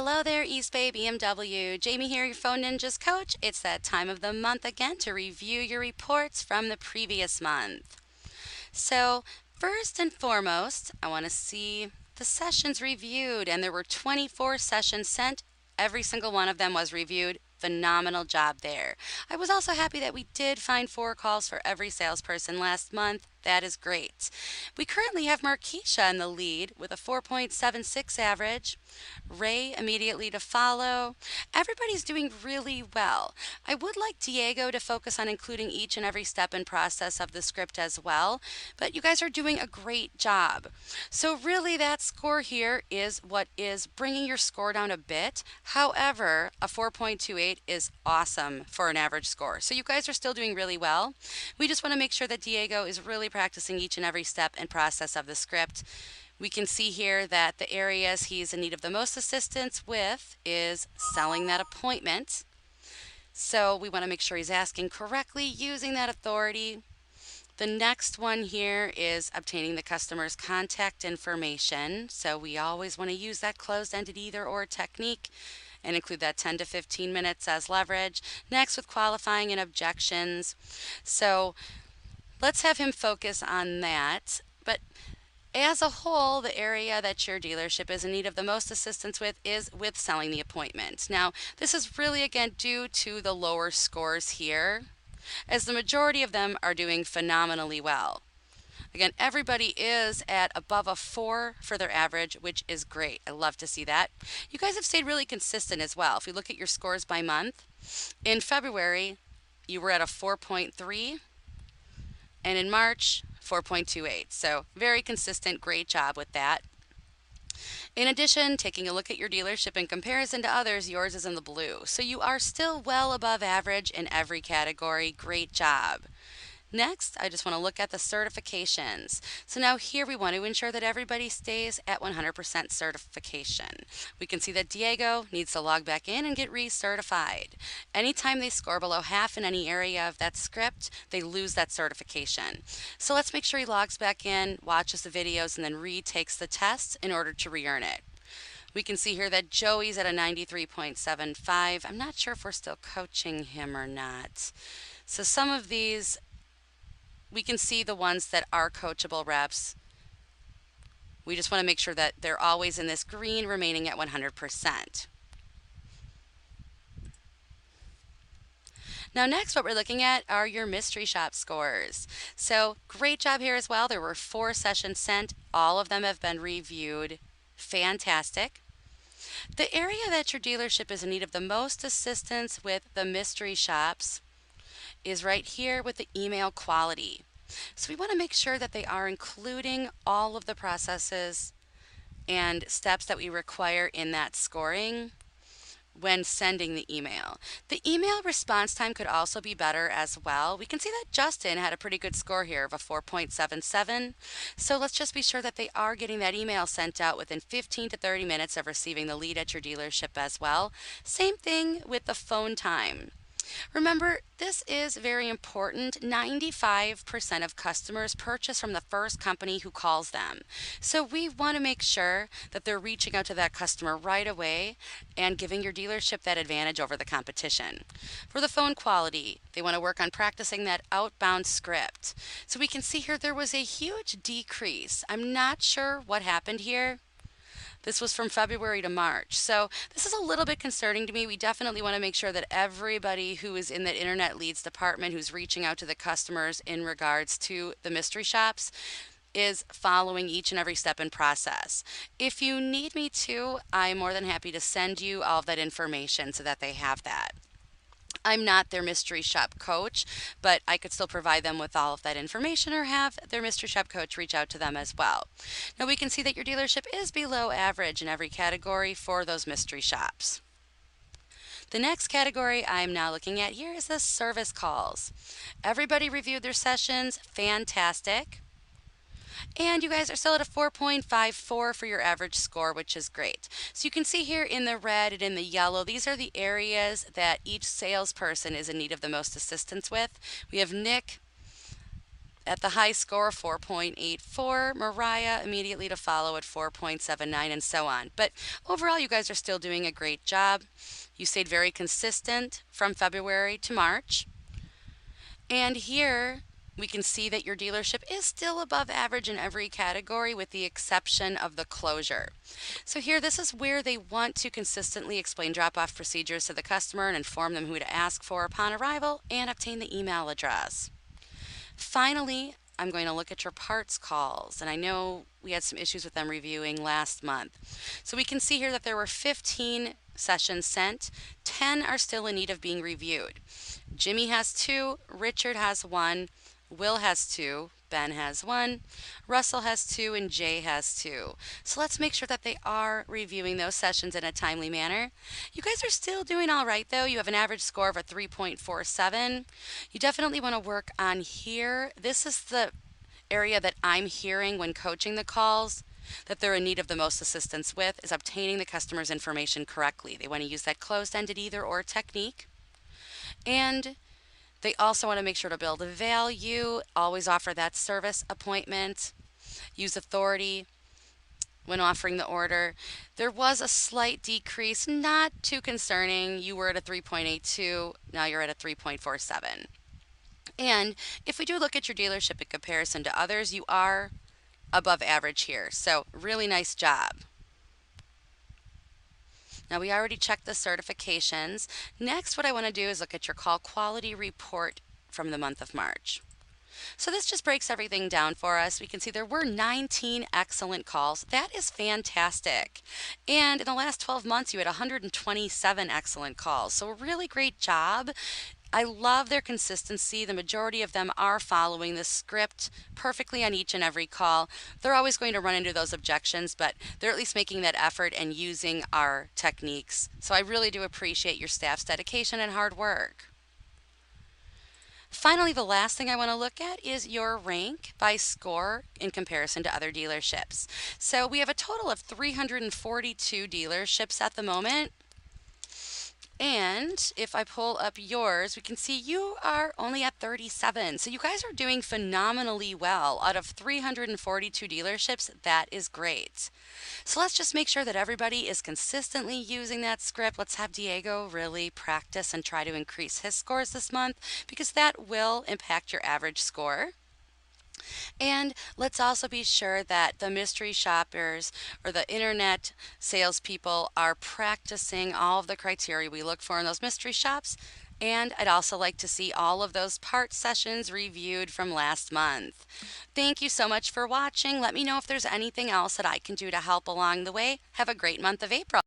Hello there, East Bay BMW. Jamie here, your Phone Ninjas coach. It's that time of the month again to review your reports from the previous month. So, first and foremost, I want to see the sessions reviewed, and there were 24 sessions sent. Every single one of them was reviewed. Phenomenal job there. I was also happy that we did find 4 calls for every salesperson last month. That is great. We currently have Markeisha in the lead with a 4.76 average. Ray immediately to follow. Everybody's doing really well. I would like Diego to focus on including each and every step and process of the script as well, but you guys are doing a great job. So really that score here is what is bringing your score down a bit. However, a 4.28 is awesome for an average score. So you guys are still doing really well. We just want to make sure that Diego is really practicing each and every step and process of the script. We can see here that the areas he's in need of the most assistance with is selling that appointment. So we want to make sure he's asking correctly using that authority. The next one here is obtaining the customer's contact information. So we always want to use that closed-ended either or technique and include that 10 to 15 minutes as leverage. Next with qualifying and objections. So let's have him focus on that. But as a whole, the area that your dealership is in need of the most assistance with is with selling the appointment. Now, this is really again due to the lower scores here, as the majority of them are doing phenomenally well. Again, everybody is at above a 4 for their average, which is great. I love to see that. You guys have stayed really consistent as well. If you look at your scores by month, in February, you were at a 4.3, and in March, 4.28. So very consistent, great job with that. In addition, taking a look at your dealership in comparison to others, yours is in the blue. So you are still well above average in every category. Great job. Next, I just want to look at the certifications. So now here we want to ensure that everybody stays at 100% certification. We can see that Diego needs to log back in and get recertified. Anytime they score below half in any area of that script, they lose that certification. So let's make sure he logs back in, watches the videos, and then retakes the test in order to re-earn it. We can see here that Joey's at a 93.75. I'm not sure if we're still coaching him or not. So some of these we can see the ones that are coachable reps. We just want to make sure that they're always in this green, remaining at 100%. Now next, what we're looking at are your mystery shop scores. So great job here as well. There were 4 sessions sent. All of them have been reviewed. Fantastic. The area that your dealership is in need of the most assistance with the mystery shops is right here with the email quality. So we want to make sure that they are including all of the processes and steps that we require in that scoring when sending the email. The email response time could also be better as well. We can see that Justin had a pretty good score here of a 4.77. So let's just be sure that they are getting that email sent out within 15 to 30 minutes of receiving the lead at your dealership as well. Same thing with the phone time. Remember, this is very important. 95% of customers purchase from the first company who calls them. So we want to make sure that they're reaching out to that customer right away and giving your dealership that advantage over the competition. For the phone quality, they want to work on practicing that outbound script. So we can see here there was a huge decrease. I'm not sure what happened here. This was from February to March. So this is a little bit concerning to me. We definitely want to make sure that everybody who is in the internet leads department who's reaching out to the customers in regards to the mystery shops is following each and every step and process. If you need me to, I'm more than happy to send you all of that information so that they have that. I'm not their mystery shop coach, but I could still provide them with all of that information or have their mystery shop coach reach out to them as well. Now we can see that your dealership is below average in every category for those mystery shops. The next category I'm now looking at here is the service calls. Everybody reviewed their sessions, fantastic. And you guys are still at a 4.54 for your average score, which is great. So you can see here in the red and in the yellow, these are the areas that each salesperson is in need of the most assistance with. We have Nick at the high score of 4.84, Mariah immediately to follow at 4.79, and so on. But overall, you guys are still doing a great job. You stayed very consistent from February to March. And here we can see that your dealership is still above average in every category with the exception of the closure. So here, this is where they want to consistently explain drop-off procedures to the customer and inform them who to ask for upon arrival and obtain the email address. Finally, I'm going to look at your parts calls, and I know we had some issues with them reviewing last month. So we can see here that there were 15 sessions sent. 10 are still in need of being reviewed. Jimmy has 2, Richard has 1, Will has 2, Ben has 1, Russell has 2, and Jay has 2. So let's make sure that they are reviewing those sessions in a timely manner. You guys are still doing all right though. You have an average score of a 3.47. You definitely want to work on here. This is the area that I'm hearing when coaching the calls that they're in need of the most assistance with is obtaining the customer's information correctly. They want to use that closed-ended either or technique. And they also want to make sure to build a value, always offer that service appointment, use authority when offering the order. There was a slight decrease, not too concerning. You were at a 3.82, now you're at a 3.47. And if we do look at your dealership in comparison to others, you are above average here. So really nice job. Now we already checked the certifications. Next, what I want to do is look at your call quality report from the month of March. So this just breaks everything down for us. We can see there were 19 excellent calls. That is fantastic. And in the last 12 months, you had 127 excellent calls. So a really great job. I love their consistency. The majority of them are following the script perfectly on each and every call. They're always going to run into those objections, but they're at least making that effort and using our techniques. So I really do appreciate your staff's dedication and hard work. Finally, the last thing I want to look at is your rank by score in comparison to other dealerships. So we have a total of 342 dealerships at the moment. And if I pull up yours, we can see you are only at 37. So you guys are doing phenomenally well. Out of 342 dealerships, that is great. So let's just make sure that everybody is consistently using that script. Let's have Diego really practice and try to increase his scores this month because that will impact your average score. And let's also be sure that the mystery shoppers or the internet salespeople are practicing all of the criteria we look for in those mystery shops. And I'd also like to see all of those part sessions reviewed from last month. Thank you so much for watching. Let me know if there's anything else that I can do to help along the way. Have a great month of April.